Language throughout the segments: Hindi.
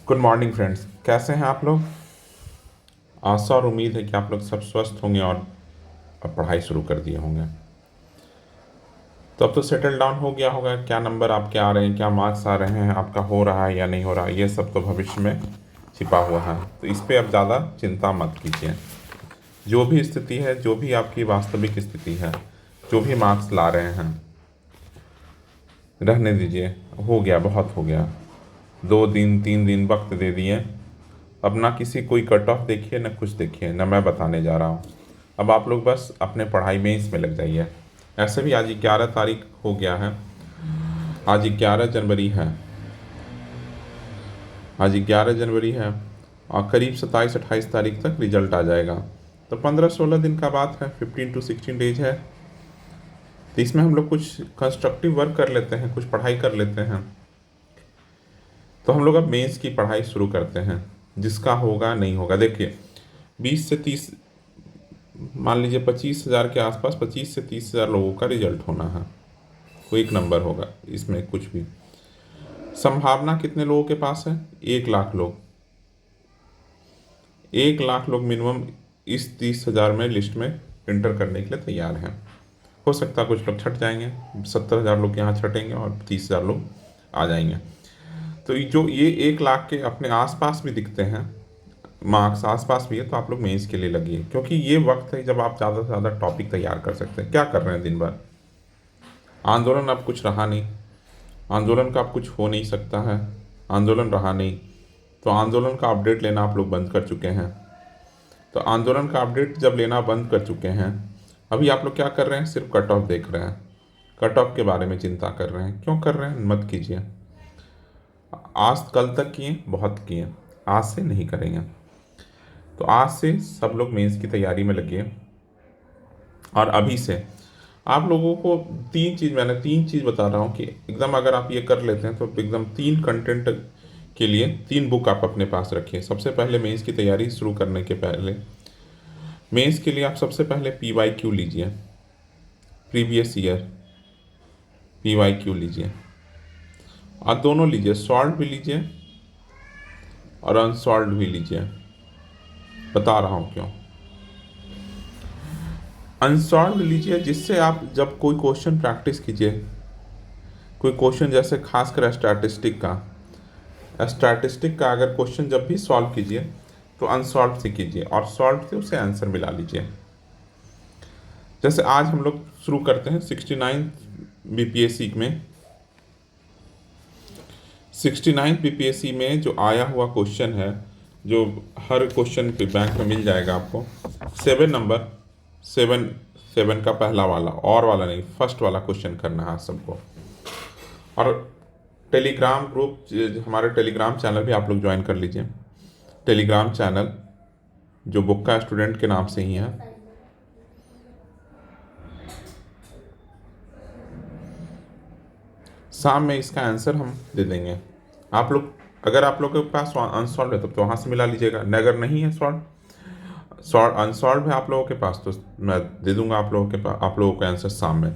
गुड मॉर्निंग फ्रेंड्स, कैसे हैं आप लोग। आशा और उम्मीद है कि आप लोग सब स्वस्थ होंगे और अब पढ़ाई शुरू कर दिए होंगे। तो अब तो सेटल डाउन हो गया होगा, क्या नंबर आपके आ रहे हैं, क्या मार्क्स आ रहे हैं, आपका हो रहा है या नहीं हो रहा है, ये सब तो भविष्य में छिपा हुआ है। तो इस पे अब ज़्यादा चिंता मत कीजिए। जो भी स्थिति है, जो भी आपकी वास्तविक स्थिति है, जो भी मार्क्स ला रहे हैं, रहने दीजिए। हो गया, बहुत हो गया। 2 दिन 3 दिन वक्त दे दिए। अब ना किसी कोई कट ऑफ देखिए, ना कुछ देखिए, ना मैं बताने जा रहा हूँ। अब आप लोग बस अपने पढ़ाई में इसमें लग जाइए। ऐसे भी आज 11 तारीख हो गया है, आज 11 जनवरी है। आज 11 जनवरी है और करीब 27 28 तारीख तक रिजल्ट आ जाएगा। तो 15 16 दिन का बात है, 15 to 16 डेज है। तो इसमें हम लोग कुछ कंस्ट्रक्टिव वर्क कर लेते हैं, कुछ पढ़ाई कर लेते हैं। तो हम लोग अब मेंस की पढ़ाई शुरू करते हैं। जिसका होगा नहीं होगा, देखिए 20 से 30, मान लीजिए 25,000 के आसपास, 25 से 30 हज़ार लोगों का रिजल्ट होना है। कोई एक नंबर होगा, इसमें कुछ भी। संभावना कितने लोगों के पास है? 1 लाख लोग। 1 लाख लोग मिनिमम इस 30,000 में लिस्ट में इंटर करने के लिए तैयार हैं। हो सकता है कुछ लोग छट जाएंगे, 70,000 लोग यहाँ छटेंगे और 30,000 लोग आ जाएंगे। तो जो ये 1 लाख के अपने आसपास भी दिखते हैं, मार्क्स आसपास भी है, तो आप लोग मेंस के लिए लगिए, क्योंकि ये वक्त है जब आप ज़्यादा से ज़्यादा टॉपिक तैयार कर सकते हैं। क्या कर रहे हैं दिन भर? आंदोलन अब कुछ रहा नहीं, आंदोलन का अब कुछ हो नहीं सकता है, आंदोलन रहा नहीं, तो आंदोलन का अपडेट लेना आप लोग बंद कर चुके हैं। तो आंदोलन का अपडेट जब लेना बंद कर चुके हैं, अभी आप लोग क्या कर रहे हैं? सिर्फ कट ऑफ देख रहे हैं, कट ऑफ के बारे में चिंता कर रहे हैं। क्यों कर रहे हैं? मत कीजिए। आज कल तक किए, बहुत किए, आज से नहीं करेंगे। तो आज से सब लोग मेंस की तैयारी में लगिए। और अभी से आप लोगों को मैंने तीन चीज़ बता रहा हूँ कि एकदम अगर आप ये कर लेते हैं तो एकदम 3 कंटेंट के लिए 3 बुक आप अपने पास रखिए। सबसे पहले मेंस की तैयारी शुरू करने के पहले, मेंस के लिए आप सबसे पहले PYQ लीजिए, प्रीवियस ईयर PYQ लीजिए। और दोनों लीजिए, सॉल्व भी लीजिए और अनसॉल्व भी लीजिए। बता रहा हूँ क्यों। अनसॉल्व लीजिए, जिससे आप जब कोई क्वेश्चन प्रैक्टिस कीजिए, कोई क्वेश्चन जैसे खासकर स्टैटिस्टिक का अगर क्वेश्चन जब भी सॉल्व कीजिए तो अनसॉल्व से कीजिए और सॉल्व से उसे आंसर मिला लीजिए। जैसे आज हम लोग शुरू करते हैं 69 में 69 में जो आया हुआ क्वेश्चन है, जो हर क्वेश्चन पे बैंक में मिल जाएगा आपको। 7 का पहला वाला, और वाला नहीं, फर्स्ट वाला क्वेश्चन करना है सबको। और टेलीग्राम ग्रुप, हमारे टेलीग्राम चैनल भी आप लोग ज्वाइन कर लीजिए। टेलीग्राम चैनल जो बुक्का स्टूडेंट के नाम से ही है। शाम में इसका आंसर हम दे देंगे। आप लोग, अगर आप लोग के पास अनसॉल्व है तब तो वहाँ से मिला लीजिएगा, अगर नहीं है अनसॉल्व है आप लोगों के पास, तो मैं दे दूंगा आप लोगों के पास, आप लोगों का आंसर शाम में।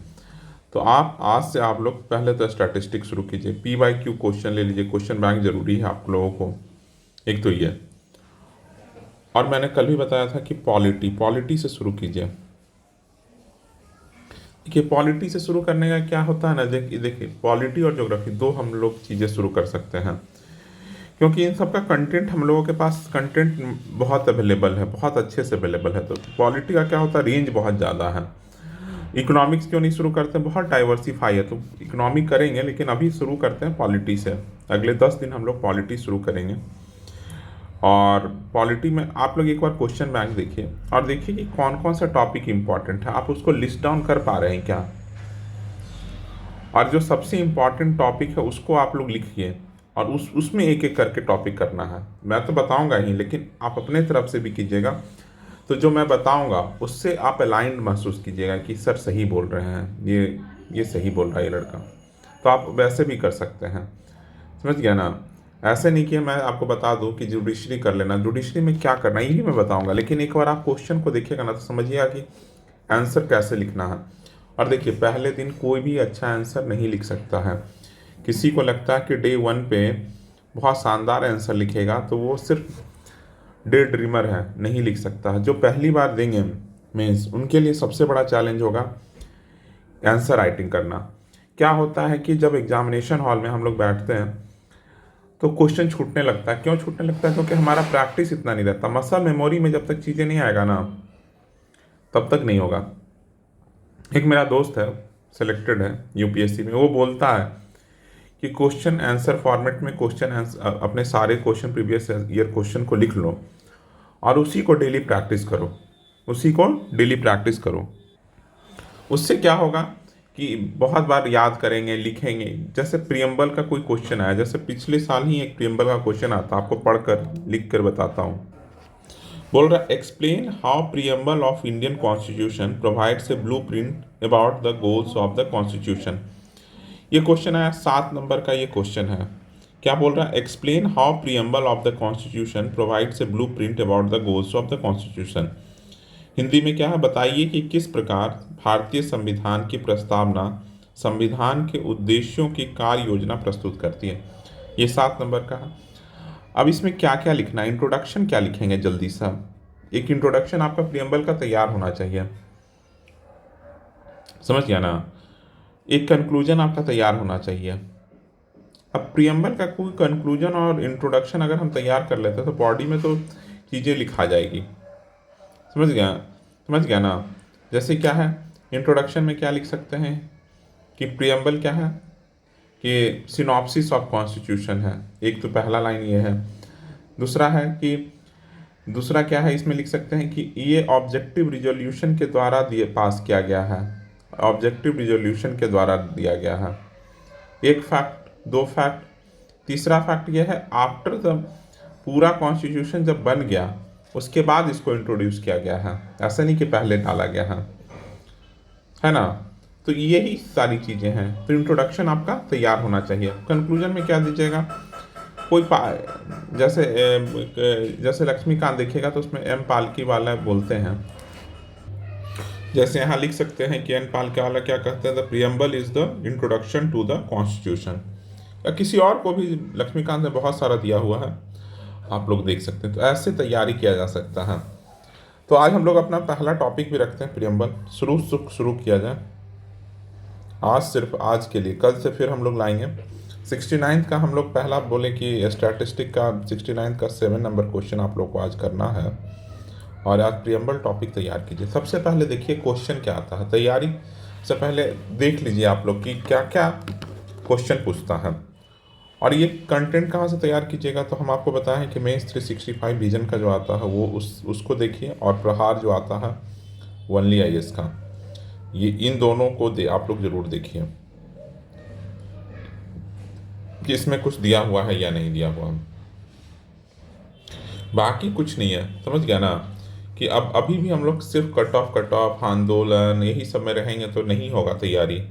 तो आप आज से आप लोग पहले तो स्टैटिस्टिक्स शुरू कीजिए, PYQ क्वेश्चन ले लीजिए। क्वेश्चन बैंक जरूरी है आप लोगों को, एक तो ये। और मैंने कल भी बताया था कि पॉलिटी से शुरू कीजिए। देखिए पॉलिटी से शुरू करने का क्या होता है ना, देखिए पॉलिटी और ज्योग्राफी दो हम लोग चीज़ें शुरू कर सकते हैं, क्योंकि इन सब का कंटेंट हम लोगों के पास कंटेंट बहुत अवेलेबल है, बहुत अच्छे से अवेलेबल है। तो पॉलिटी का क्या होता है, रेंज बहुत ज़्यादा है। इकोनॉमिक्स क्यों नहीं शुरू करते? बहुत डाइवर्सिफाई है, तो इकोनॉमिक करेंगे, लेकिन अभी शुरू करते हैं पॉलिटी से। अगले 10 दिन हम लोग पॉलिटी शुरू करेंगे। और पॉलिटी में आप लोग एक बार क्वेश्चन बैंक देखिए और देखिए कि कौन कौन सा टॉपिक इंपॉर्टेंट है, आप उसको लिस्ट डाउन कर पा रहे हैं क्या। और जो सबसे इम्पॉर्टेंट टॉपिक है उसको आप लोग लिखिए और उसमें एक एक करके टॉपिक करना है। मैं तो बताऊंगा ही, लेकिन आप अपने तरफ से भी कीजिएगा। तो जो मैं बताऊंगा उससे आप अलाइंड महसूस कीजिएगा कि सर सही बोल रहे हैं, ये सही बोल रहा है ये लड़का। तो आप वैसे भी कर सकते हैं, समझ गया ना। ऐसे नहीं कि मैं आपको बता दूं कि जुडिशरी कर लेना, जुडिशरी में क्या करना यही मैं बताऊंगा, लेकिन एक बार आप क्वेश्चन को देखिएगा ना तो समझिएगा कि आंसर कैसे लिखना है। और देखिए पहले दिन कोई भी अच्छा आंसर नहीं लिख सकता है। किसी को लगता है कि डे 1 पे बहुत शानदार आंसर लिखेगा तो वो सिर्फ डे ड्रीमर है, नहीं लिख सकता है। जो पहली बार देंगे मीन्स उनके लिए सबसे बड़ा चैलेंज होगा आंसर राइटिंग करना। क्या होता है कि जब एग्जामिनेशन हॉल में हम लोग बैठते हैं तो क्वेश्चन छूटने लगता है। क्यों छूटने लगता है? क्योंकि हमारा प्रैक्टिस इतना नहीं रहता। मसल मेमोरी में जब तक चीज़ें नहीं आएगा ना तब तक नहीं होगा। एक मेरा दोस्त है, सिलेक्टेड है यूपीएससी में, वो बोलता है कि क्वेश्चन आंसर फॉर्मेट में क्वेश्चन आंसर अपने सारे क्वेश्चन प्रीवियस ईयर क्वेश्चन को लिख लो और उसी को डेली प्रैक्टिस करो, उसी को डेली प्रैक्टिस करो। उससे क्या होगा कि बहुत बार याद करेंगे, लिखेंगे। जैसे प्रियम्बल का कोई क्वेश्चन आया, जैसे पिछले साल ही एक प्रियम्बल का क्वेश्चन आता, आपको पढ़कर लिख कर बताता हूँ। बोल रहा explain how preamble of Indian constitution provides a blueprint about the goals of the constitution. ये क्वेश्चन आया, 7 नंबर का ये क्वेश्चन है। क्या बोल रहा है? Explain how preamble of the constitution provides a blueprint about the goals of the constitution. Hindi में क्या है? बताइए कि किस प्रकार भारतीय संविधान की प्रस्तावना संविधान के उद्देश्यों की कार्य योजना प्रस्तुत करती है। ये 7 नंबर का है। अब इसमें क्या क्या लिखना है? इंट्रोडक्शन क्या लिखेंगे जल्दी सा? एक इंट्रोडक्शन आपका प्रियम्बल का तैयार होना चाहिए, समझ गया ना? एक कंक्लूजन आपका तैयार होना चाहिए। अब प्रियम्बल का कोई कंक्लूजन और इंट्रोडक्शन अगर हम तैयार कर लेते हैं तो बॉडी में तो चीज़ें लिखा जाएगी, समझ गया? समझ गया ना? जैसे क्या है, इंट्रोडक्शन में क्या लिख सकते हैं कि प्रियम्बल क्या है कि सिनॉप्सिस ऑफ कॉन्स्टिट्यूशन है। एक तो पहला लाइन ये है। दूसरा है कि दूसरा क्या है, इसमें लिख सकते हैं कि ये ऑब्जेक्टिव रिजोल्यूशन के द्वारा पास किया गया है, ऑब्जेक्टिव रिजोल्यूशन के द्वारा दिया गया है। एक फैक्ट, 2 फैक्ट। तीसरा फैक्ट ये है आफ्टर द पूरा कॉन्स्टिट्यूशन जब बन गया उसके बाद इसको इंट्रोड्यूस किया गया है, ऐसा नहीं कि पहले डाला गया है ना? तो यही सारी चीज़ें हैं। तो इंट्रोडक्शन आपका तैयार होना चाहिए। कंक्लूजन में क्या दीजिएगा? कोई जैसे लक्ष्मीकांत देखिएगा तो उसमें एम पालकी वाला बोलते हैं। जैसे यहाँ लिख सकते हैं कि एम पालकी वाला क्या कहते हैं, the preamble is the introduction to the constitution. या किसी और को भी लक्ष्मीकांत ने बहुत सारा दिया हुआ है, आप लोग देख सकते हैं। तो ऐसे तैयारी किया जा सकता है। तो आज हम लोग अपना पहला टॉपिक भी रखते हैं प्रियम्बल, शुरू किया जाए आज, सिर्फ आज के लिए। कल से फिर हम लोग लाएंगे 69 का। हम लोग पहला बोले कि स्टैटिस्टिक का 69 का 7 नंबर क्वेश्चन आप लोग को आज करना है और आज प्रियम्बल टॉपिक तैयार कीजिए। सबसे पहले देखिए क्वेश्चन क्या आता है। तैयारी से पहले देख लीजिए आप लोग कि क्या क्या क्वेश्चन पूछता है और ये कंटेंट कहाँ से तैयार कीजिएगा। तो हम आपको बताएं कि मेंस 365 विजन का जो आता है वो उसको देखिए, और प्रहार जो आता है ओनली आईएएस का, ये इन दोनों को आप लोग जरूर देखिए कि इसमें कुछ दिया हुआ है या नहीं दिया हुआ। बाकी कुछ नहीं है, समझ गया ना? कि अब अभी भी हम लोग सिर्फ कट ऑफ आंदोलन यही सब में रहेंगे तो नहीं होगा तैयारी।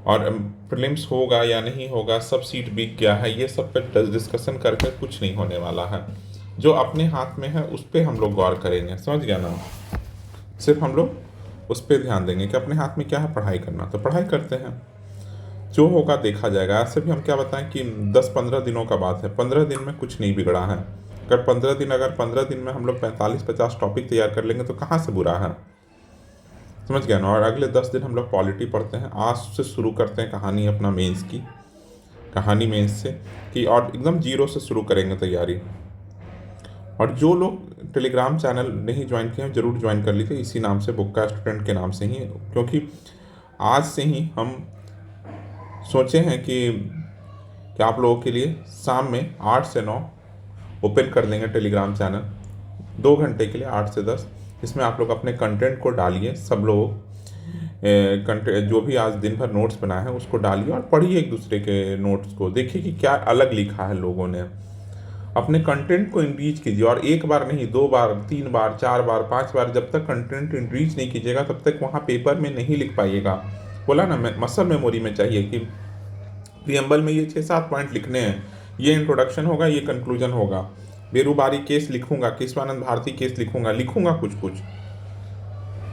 और प्रीलिम्स होगा या नहीं होगा, सब सीट बिक गया है, ये सब पे डिस्कशन करके कुछ नहीं होने वाला है। जो अपने हाथ में है उस पर हम लोग गौर करेंगे, समझ गया ना? सिर्फ हम लोग उस पर ध्यान देंगे कि अपने हाथ में क्या है, पढ़ाई करना तो पढ़ाई करते हैं, जो होगा देखा जाएगा। ऐसे भी हम क्या बताएं कि 10-15 दिनों का बात है, 15 दिन में कुछ नहीं बिगड़ा है। अगर 15 दिन में हम लोग 45-50 टॉपिक तैयार कर लेंगे तो कहाँ से बुरा है, समझ गया ना? और अगले 10 दिन हम लोग पॉलिटी पढ़ते हैं। आज से शुरू करते हैं कहानी अपना मेंस की, कहानी मेंस से कि, और एकदम जीरो से शुरू करेंगे तैयारी। और जो लोग टेलीग्राम चैनल नहीं ज्वाइन किए हैं जरूर ज्वाइन कर लीजिए, इसी नाम से, बुक्का स्टूडेंट के नाम से ही, क्योंकि आज से ही हम सोचे हैं कि आप लोगों के लिए शाम में 8 से 9 ओपन कर देंगे टेलीग्राम चैनल 2 घंटे के लिए, 8 से 10। इसमें आप लोग अपने कंटेंट को डालिए, सब लोग कंटेंट जो भी आज दिन भर नोट्स बनाए हैं उसको डालिए और पढ़िए एक दूसरे के नोट्स को, देखिए कि क्या अलग लिखा है लोगों ने। अपने कंटेंट को इनरीच कीजिए, और 1 बार नहीं, 2 बार, 3 बार, 4 बार, 5 बार, जब तक कंटेंट इनरीच नहीं कीजिएगा तब तक वहाँ पेपर में नहीं लिख पाइएगा। बोला ना, मसल मेमोरी में चाहिए कि प्रियम्बल में ये 6-7 पॉइंट लिखने हैं, ये इंट्रोडक्शन होगा, ये कंक्लूजन होगा, बेरुबारी केस लिखूंगा, केशवानंद भारती केस लिखूंगा कुछ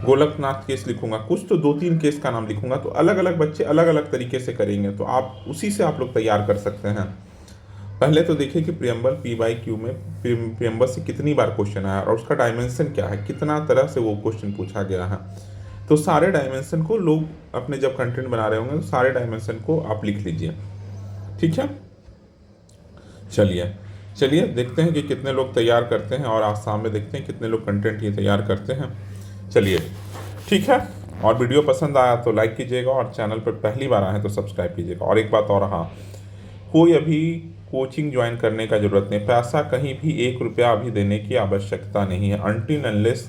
गोलकनाथ केस लिखूंगा, कुछ तो 2-3 केस का नाम लिखूंगा। तो अलग अलग बच्चे अलग अलग तरीके से करेंगे, तो आप उसी से आप लोग तैयार कर सकते हैं। पहले तो देखिए कि प्रियम्बल PYQ में प्रियम्बल से कितनी बार क्वेश्चन आया और उसका डायमेंशन क्या है, कितना तरह से वो क्वेश्चन पूछा गया है। तो सारे डायमेंशन को लोग अपने जब कंटेंट बना रहे होंगे तो सारे डायमेंशन को आप लिख लीजिए, ठीक है। चलिए चलिए देखते हैं कि कितने लोग तैयार करते हैं और आज शाम में देखते हैं कितने लोग कंटेंट ये तैयार करते हैं। चलिए ठीक है, और वीडियो पसंद आया तो लाइक कीजिएगा और चैनल पर पहली बार आए हैं तो सब्सक्राइब कीजिएगा। और एक बात और, हाँ, कोई अभी कोचिंग ज्वाइन करने का ज़रूरत नहीं, पैसा कहीं भी 1 रुपया अभी देने की आवश्यकता नहीं है, अनटिल अनलेस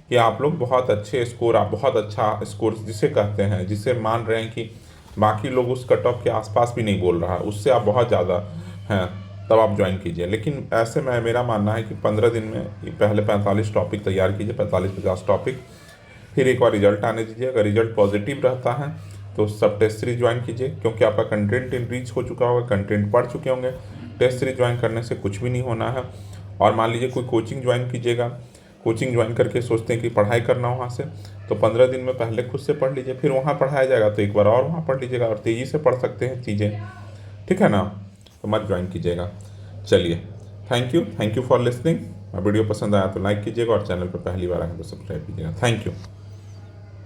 कि आप लोग बहुत अच्छे स्कोर, आप बहुत अच्छा स्कोर जिसे कहते हैं, जिसे मान रहे हैं कि बाकी लोग उस कट ऑफ के आसपास भी नहीं बोल रहा है, उससे आप बहुत ज़्यादा हैं, तब आप ज्वाइन कीजिए। लेकिन ऐसे में मेरा मानना है कि 15 दिन में पहले 45 टॉपिक तैयार कीजिए, 45-50 टॉपिक, फिर एक बार रिजल्ट आने दीजिए। अगर रिजल्ट पॉजिटिव रहता है तो सब टेस्ट सीरीज ज्वाइन कीजिए, क्योंकि आपका कंटेंट रीच हो चुका होगा, कंटेंट पढ़ चुके होंगे। टेस्ट सीरीज ज्वाइन करने से कुछ भी नहीं होना है। और मान लीजिए कोई कोचिंग ज्वाइन कीजिएगा, कोचिंग ज्वाइन करके सोचते हैं कि पढ़ाई करना वहाँ से, तो 15 दिन में पहले खुद से पढ़ लीजिए, फिर वहाँ पढ़ाया जाएगा तो एक बार और वहाँ पढ़ लीजिएगा और तेज़ी से पढ़ सकते हैं चीज़ें, ठीक है ना। तो मत ज्वाइन कीजिएगा। चलिए, thank you for listening. Video पसंद आया तो लाइक कीजिएगा और चैनल पर पहली बार आए तो सब्सक्राइब कीजिएगा। Thank you.